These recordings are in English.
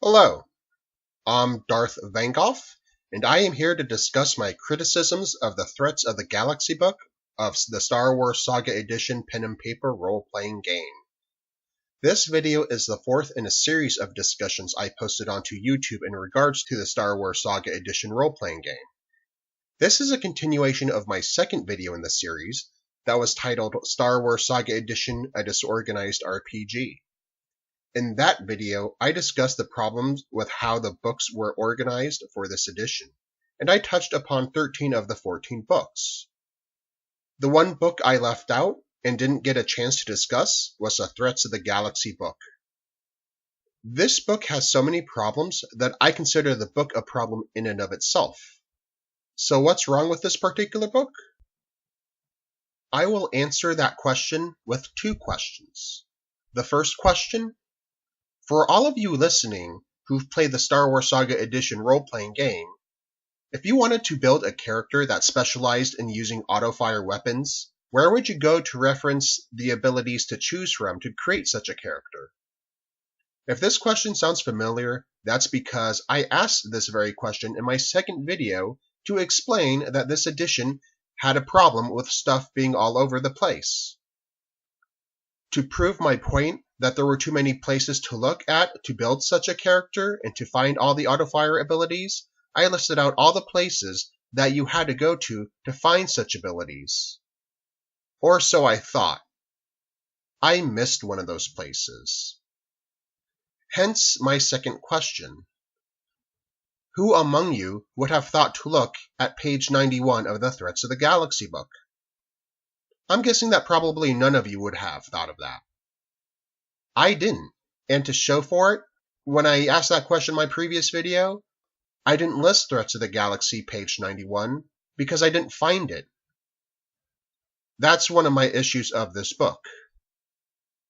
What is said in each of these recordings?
Hello, I'm Darth Vangoff, and I am here to discuss my criticisms of the Threats of the Galaxy book of the Star Wars Saga Edition pen and paper role-playing game. This video is the fourth in a series of discussions I posted onto YouTube in regards to the Star Wars Saga Edition role-playing game. This is a continuation of my second video in the series that was titled Star Wars Saga Edition: A Disorganized RPG. In that video, I discussed the problems with how the books were organized for this edition, and I touched upon 13 of the 14 books. The one book I left out and didn't get a chance to discuss was the Threats of the Galaxy book. This book has so many problems that I consider the book a problem in and of itself. So what's wrong with this particular book? I will answer that question with two questions. The first question: for all of you listening who've played the Star Wars Saga Edition role-playing game, if you wanted to build a character that specialized in using auto-fire weapons, where would you go to reference the abilities to choose from to create such a character? If this question sounds familiar, that's because I asked this very question in my second video to explain that this edition had a problem with stuff being all over the place. To prove my point that there were too many places to look at to build such a character and to find all the auto-fire abilities, I listed out all the places that you had to go to find such abilities. Or so I thought. I missed one of those places. Hence my second question. Who among you would have thought to look at page 91 of the Threats of the Galaxy book? I'm guessing that probably none of you would have thought of that. I didn't, and to show for it, when I asked that question in my previous video, I didn't list Threats of the Galaxy page 91 because I didn't find it. That's one of my issues of this book.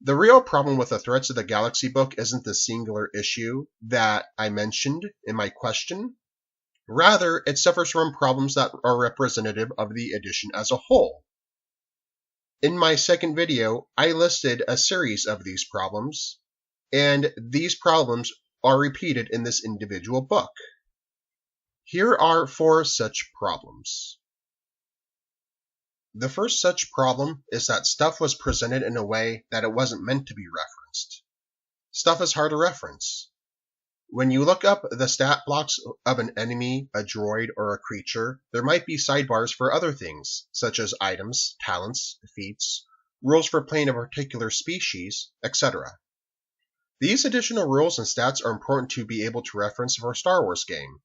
The real problem with the Threats of the Galaxy book isn't the singular issue that I mentioned in my question. Rather, it suffers from problems that are representative of the edition as a whole. In my second video, I listed a series of these problems, and these problems are repeated in this individual book. Here are 4 such problems. The first such problem is that stuff was presented in a way that it wasn't meant to be referenced. Stuff is hard to reference. When you look up the stat blocks of an enemy, a droid, or a creature, there might be sidebars for other things, such as items, talents, feats, rules for playing a particular species, etc. These additional rules and stats are important to be able to reference for a Star Wars game.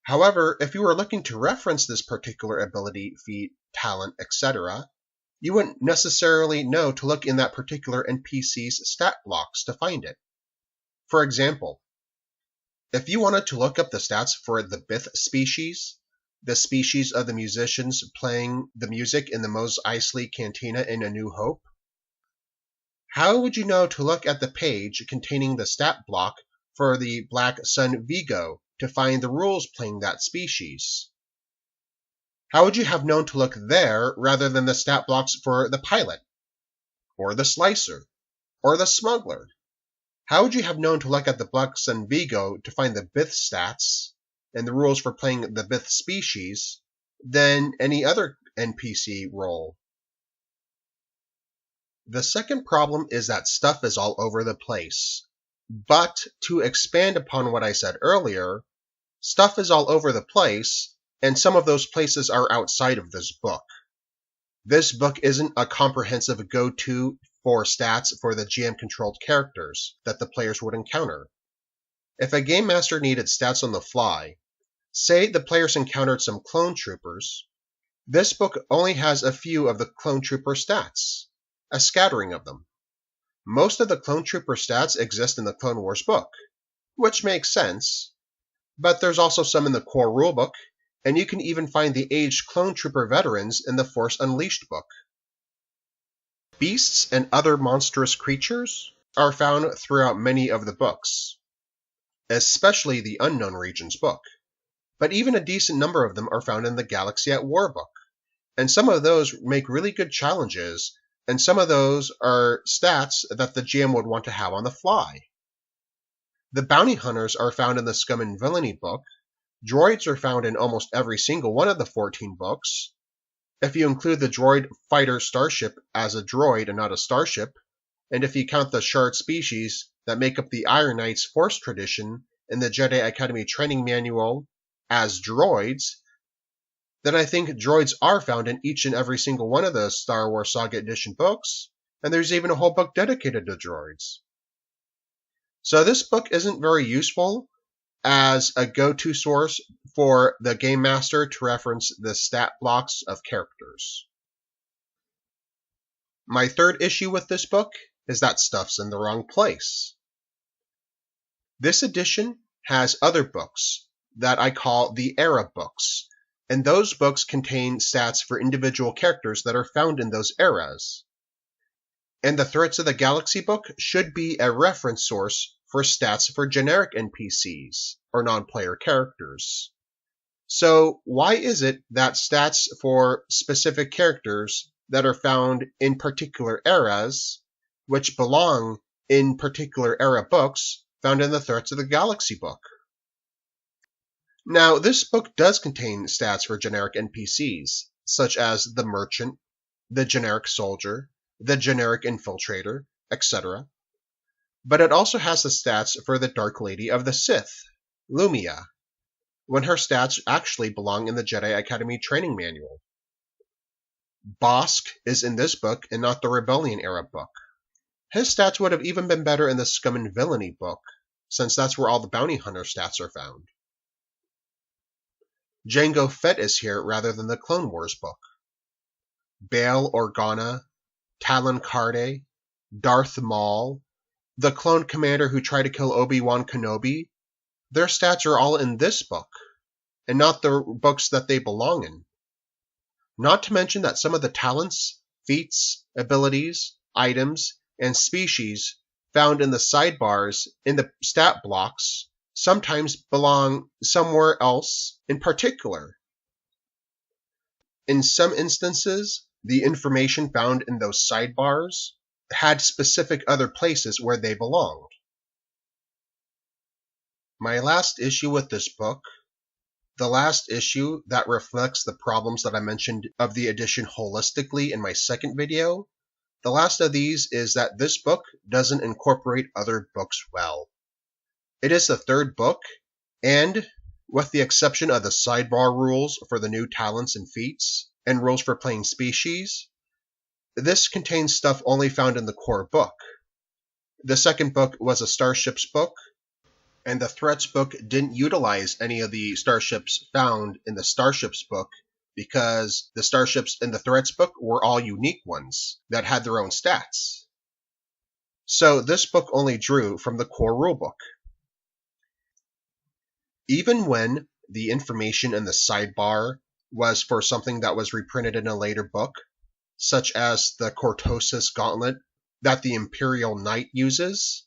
However, if you were looking to reference this particular ability, feat, talent, etc., you wouldn't necessarily know to look in that particular NPC's stat blocks to find it. For example, if you wanted to look up the stats for the Bith species, the species of the musicians playing the music in the Mos Eisley Cantina in A New Hope, how would you know to look at the page containing the stat block for the Black Sun Vigo to find the rules playing that species? How would you have known to look there rather than the stat blocks for the pilot, or the slicer, or the smuggler? How would you have known to look at the Black Sun Vigo to find the Bith stats and the rules for playing the Bith species than any other NPC role? The second problem is that stuff is all over the place. But to expand upon what I said earlier, stuff is all over the place, and some of those places are outside of this book. This book isn't a comprehensive go-to for stats for the GM-controlled characters that the players would encounter. If a game master needed stats on the fly, say the players encountered some clone troopers, this book only has a few of the clone trooper stats, a scattering of them. Most of the clone trooper stats exist in the Clone Wars book, which makes sense, but there's also some in the core rulebook, and you can even find the aged clone trooper veterans in the Force Unleashed book. Beasts and other monstrous creatures are found throughout many of the books, especially the Unknown Regions book, but even a decent number of them are found in the Galaxy at War book, and some of those make really good challenges, and some of those are stats that the GM would want to have on the fly. The bounty hunters are found in the Scum and Villainy book. Droids are found in almost every single one of the 14 books. If you include the droid fighter starship as a droid and not a starship, and if you count the shard species that make up the Iron Knight's Force tradition in the Jedi Academy training manual as droids, then I think droids are found in each and every single one of the Star Wars Saga Edition books, and there's even a whole book dedicated to droids. So this book isn't very useful as a go-to source for the Game Master to reference the stat blocks of characters. My third issue with this book is that stuff's in the wrong place. This edition has other books that I call the Era books, and those books contain stats for individual characters that are found in those eras. And the Threats of the Galaxy book should be a reference source for stats for generic NPCs, or non-player characters. So why is it that stats for specific characters that are found in particular eras, which belong in particular era books, found in the Threats of the Galaxy book? Now, this book does contain stats for generic NPCs, such as the Merchant, the generic Soldier, the generic Infiltrator, etc. But it also has the stats for the Dark Lady of the Sith, Lumia, when her stats actually belong in the Jedi Academy training manual. Bosk is in this book and not the Rebellion era book. His stats would have even been better in the Scum and Villainy book, since that's where all the bounty hunter stats are found. Jango Fett is here rather than the Clone Wars book. Bail Organa, Talon Karrde, Darth Maul, the clone commander who tried to kill Obi-Wan Kenobi, their stats are all in this book, and not the books that they belong in. Not to mention that some of the talents, feats, abilities, items, and species found in the sidebars in the stat blocks sometimes belong somewhere else in particular. In some instances, the information found in those sidebars had specific other places where they belonged. My last issue with this book, the last issue that reflects the problems that I mentioned of the edition holistically in my second video, the last of these is that this book doesn't incorporate other books well. It is the third book, and with the exception of the sidebar rules for the new talents and feats, and rules for playing species, this contains stuff only found in the core book. The second book was a starships book, and the threats book didn't utilize any of the starships found in the starships book because the starships in the threats book were all unique ones that had their own stats. So this book only drew from the core rulebook. Even when the information in the sidebar was for something that was reprinted in a later book, such as the Cortosis Gauntlet that the Imperial Knight uses,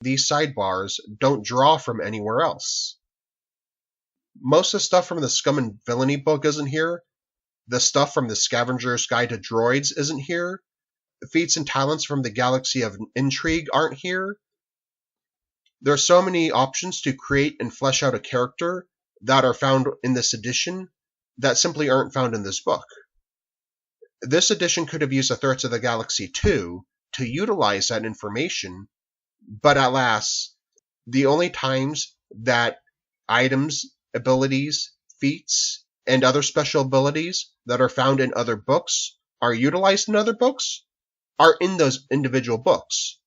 these sidebars don't draw from anywhere else. Most of the stuff from the Scum and Villainy book isn't here. The stuff from the Scavenger's Guide to Droids isn't here. The feats and talents from the Galaxy of Intrigue aren't here. There are so many options to create and flesh out a character that are found in this edition that simply aren't found in this book. This edition could have used the Threats of the Galaxy 2 to utilize that information, but alas, the only times that items, abilities, feats, and other special abilities that are found in other books are utilized in other books are in those individual books.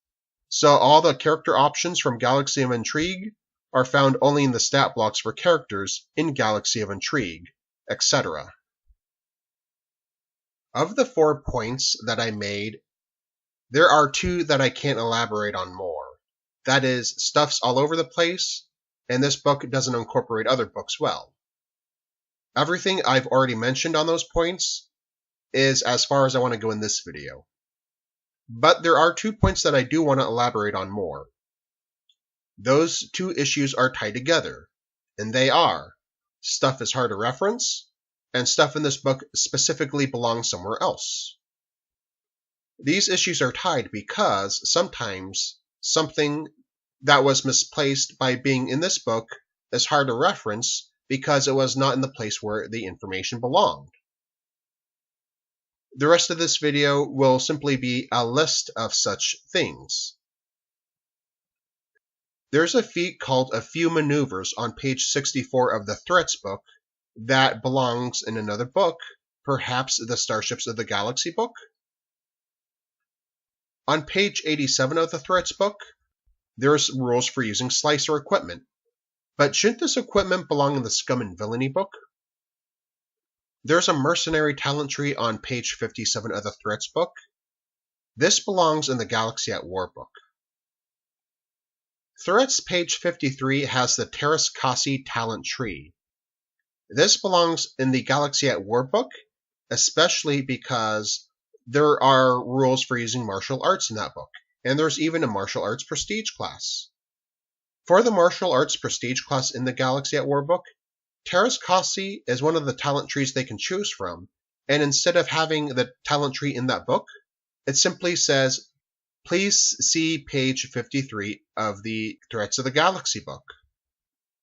So all the character options from Galaxy of Intrigue are found only in the stat blocks for characters in Galaxy of Intrigue, etc. Of the 4 points that I made, there are 2 that I can't elaborate on more. That is, stuff's all over the place, and this book doesn't incorporate other books well. Everything I've already mentioned on those points is as far as I want to go in this video. But there are 2 points that I do want to elaborate on more. Those 2 issues are tied together, and they are, stuff is hard to reference, and stuff in this book specifically belongs somewhere else. These issues are tied because sometimes something that was misplaced by being in this book is hard to reference because it was not in the place where the information belonged. The rest of this video will simply be a list of such things. There's a feat called A Few Maneuvers on page 64 of the Threats book that belongs in another book, perhaps the Starships of the Galaxy book. On page 87 of the Threats book, there's rules for using slicer equipment. But shouldn't this equipment belong in the Scum and Villainy book? There's a mercenary talent tree on page 57 of the Threats book. This belongs in the Galaxy at War book. Threats page 53 has the Terras Kasi talent tree. This belongs in the Galaxy at War book, especially because there are rules for using martial arts in that book, and there's even a martial arts prestige class. For the martial arts prestige class in the Galaxy at War book, Terras Kasi is one of the talent trees they can choose from, and instead of having the talent tree in that book, it simply says, please see page 53 of the Threats of the Galaxy book.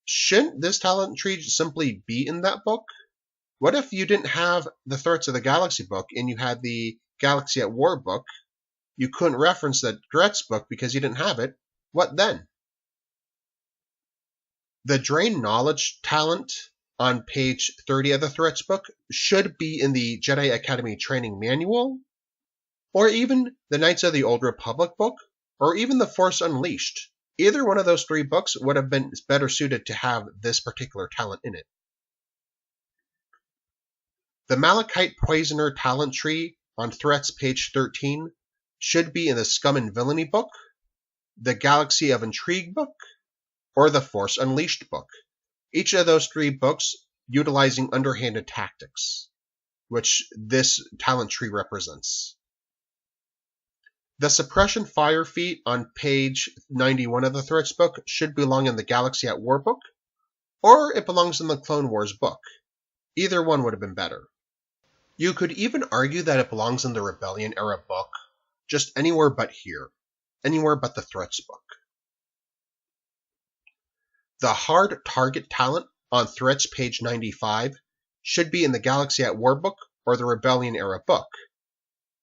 Shouldn't this talent tree simply be in that book? What if you didn't have the Threats of the Galaxy book and you had the Galaxy at War book? You couldn't reference the Threats book because you didn't have it. What then? The Drain Knowledge talent on page 30 of the Threats book should be in the Jedi Academy Training Manual, or even the Knights of the Old Republic book, or even the Force Unleashed. Either one of those three books would have been better suited to have this particular talent in it. The Malachite Poisoner talent tree on Threats page 13 should be in the Scum and Villainy book, the Galaxy of Intrigue book, or the Force Unleashed book. Each of those three books utilizing underhanded tactics, which this talent tree represents. The Suppression Fire feat on page 91 of the Threats book should belong in the Galaxy at War book, or it belongs in the Clone Wars book. Either one would have been better. You could even argue that it belongs in the Rebellion era book, just anywhere but here, anywhere but the Threats book. The Hard Target talent on Threats page 95 should be in the Galaxy at War book or the Rebellion era book.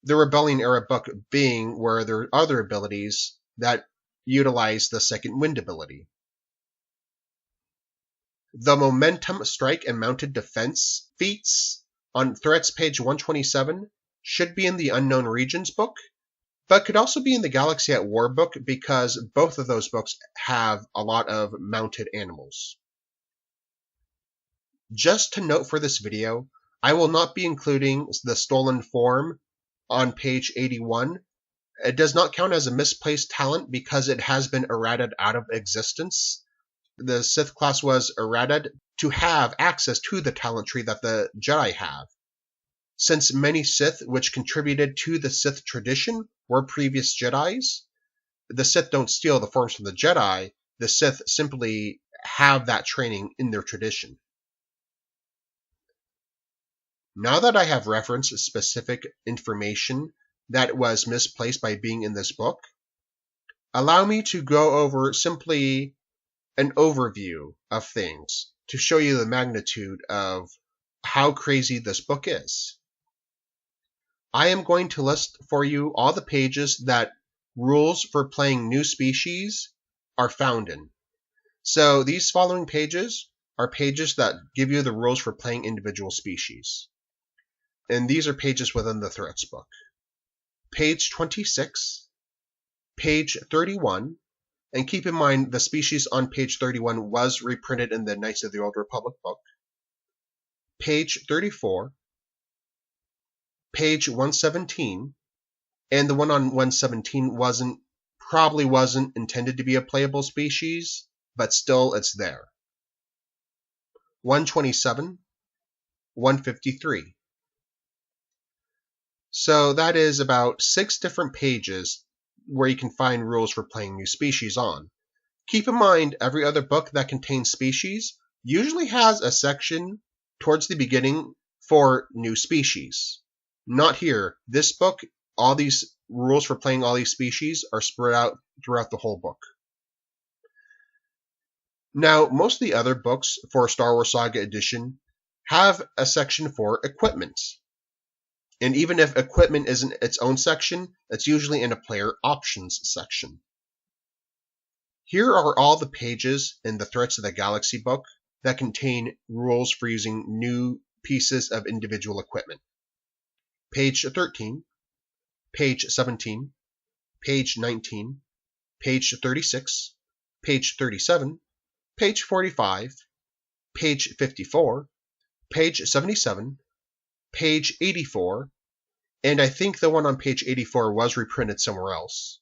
The Rebellion era book being where there are other abilities that utilize the Second Wind ability. The Momentum Strike and Mounted Defense feats on Threats page 127 should be in the Unknown Regions book, but could also be in the Galaxy at War book because both of those books have a lot of mounted animals. Just to note for this video, I will not be including the Stolen Form on page 81. It does not count as a misplaced talent because it has been errated out of existence. The Sith class was errated to have access to the talent tree that the Jedi have. Since many Sith which contributed to the Sith tradition were previous Jedis, the Sith don't steal the forms from the Jedi, the Sith simply have that training in their tradition. Now that I have referenced specific information that was misplaced by being in this book, allow me to go over simply an overview of things to show you the magnitude of how crazy this book is. I am going to list for you all the pages that rules for playing new species are found in. So these following pages are pages that give you the rules for playing individual species. And these are pages within the Threats book. Page 26, page 31, and keep in mind the species on page 31 was reprinted in the Knights of the Old Republic book. Page 34, page 117, and the one on 117 probably wasn't intended to be a playable species, but still it's there. 127, 153. So that is about 6 different pages where you can find rules for playing new species on. Keep in mind, every other book that contains species usually has a section towards the beginning for new species. Not here. This book, all these rules for playing all these species are spread out throughout the whole book. Now, most of the other books for Star Wars Saga Edition have a section for equipment. And even if equipment isn't its own section, it's usually in a player options section. Here are all the pages in the Threats of the Galaxy book that contain rules for using new pieces of individual equipment. Page 13, page 17, page 19, page 36, page 37, page 45, page 54, page 77, page 84, and I think the one on page 84 was reprinted somewhere else.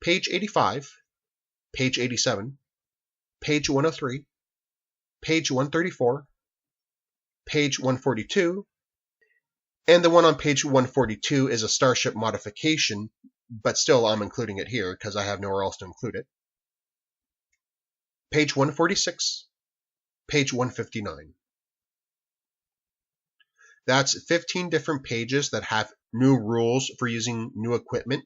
Page 85, page 87, page 103, page 134, page 142, and the one on page 142 is a Starship modification, but still I'm including it here because I have nowhere else to include it. Page 146, page 159. That's 15 different pages that have new rules for using new equipment,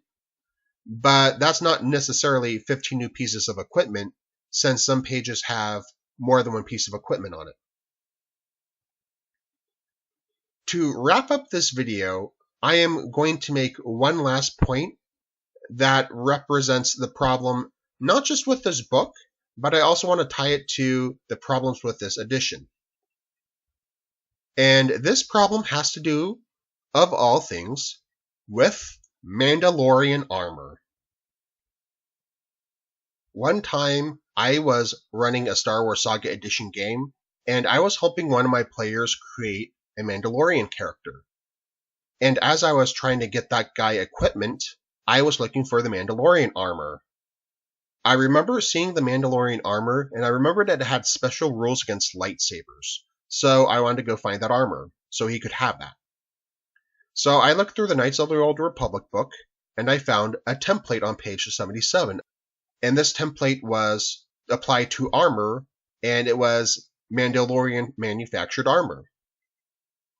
but that's not necessarily 15 new pieces of equipment, since some pages have more than one piece of equipment on it. To wrap up this video, I am going to make one last point that represents the problem not just with this book, but I also want to tie it to the problems with this edition. And this problem has to do, of all things, with Mandalorian armor. One time, I was running a Star Wars Saga Edition game, and I was helping one of my players create a Mandalorian character. And as I was trying to get that guy equipment, I was looking for the Mandalorian armor. I remember seeing the Mandalorian armor, and I remember that it had special rules against lightsabers. So I wanted to go find that armor, so he could have that. So I looked through the Knights of the Old Republic book, and I found a template on page 77. And this template was applied to armor, and it was Mandalorian manufactured armor.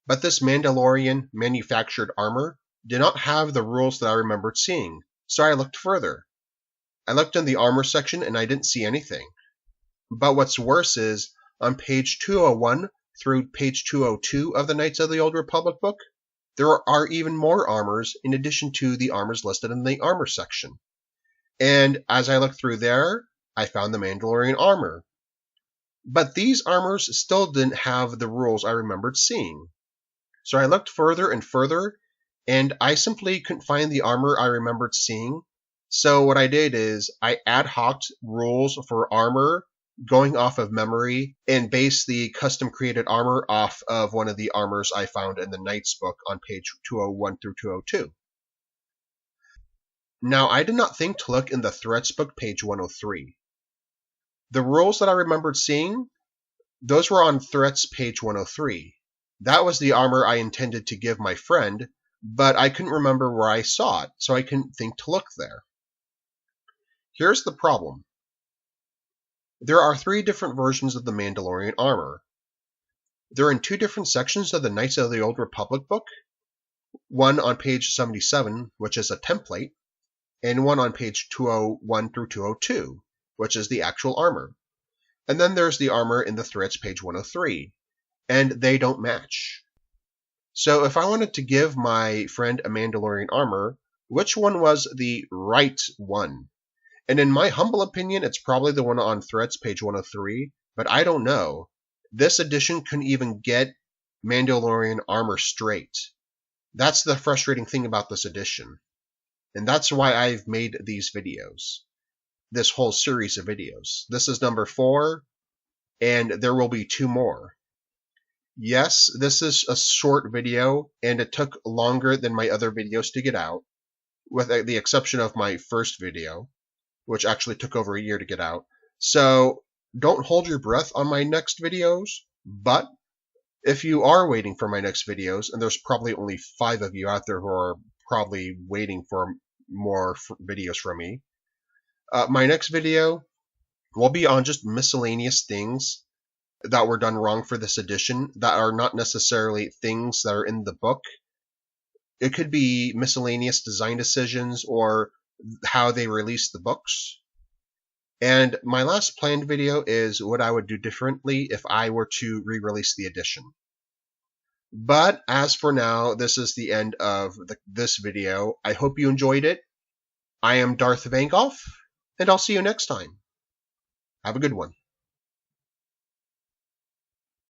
But this Mandalorian manufactured armor did not have the rules that I remembered seeing, so I looked further. I looked in the armor section and I didn't see anything. But what's worse is, on page 201 through page 202 of the Knights of the Old Republic book, there are even more armors in addition to the armors listed in the armor section. And as I looked through there, I found the Mandalorian armor. But these armors still didn't have the rules I remembered seeing. So I looked further and further, and I simply couldn't find the armor I remembered seeing. So what I did is I ad hoc'd rules for armor going off of memory and based the custom created armor off of one of the armors I found in the Knights book on page 201 through 202. Now, I did not think to look in the Threats book, page 103. The rules that I remembered seeing, those were on Threats, page 103. That was the armor I intended to give my friend, but I couldn't remember where I saw it, so I couldn't think to look there. Here's the problem. There are 3 different versions of the Mandalorian armor. They're in 2 different sections of the Knights of the Old Republic book, one on page 77, which is a template, and one on page 201 through 202, which is the actual armor. And then there's the armor in the Threats, page 103, and they don't match. So if I wanted to give my friend a Mandalorian armor, which one was the right one? And in my humble opinion, it's probably the one on Threats, page 103, but I don't know. This edition couldn't even get Mandalorian armor straight. That's the frustrating thing about this edition. And that's why I've made these videos. This whole series of videos. This is number 4, and there will be 2 more. Yes, this is a short video, and it took longer than my other videos to get out, with the exception of my first video, which actually took over a year to get out. So don't hold your breath on my next videos, but if you are waiting for my next videos, and there's probably only 5 of you out there who are probably waiting for more videos from me, my next video will be on just miscellaneous things that were done wrong for this edition that are not necessarily things that are in the book. It could be miscellaneous design decisions or how they release the books. And my last planned video is what I would do differently if I were to re-release the edition. But as for now, this is the end of this video. I hope you enjoyed it. I am Darth Vangoff, and I'll see you next time. Have a good one.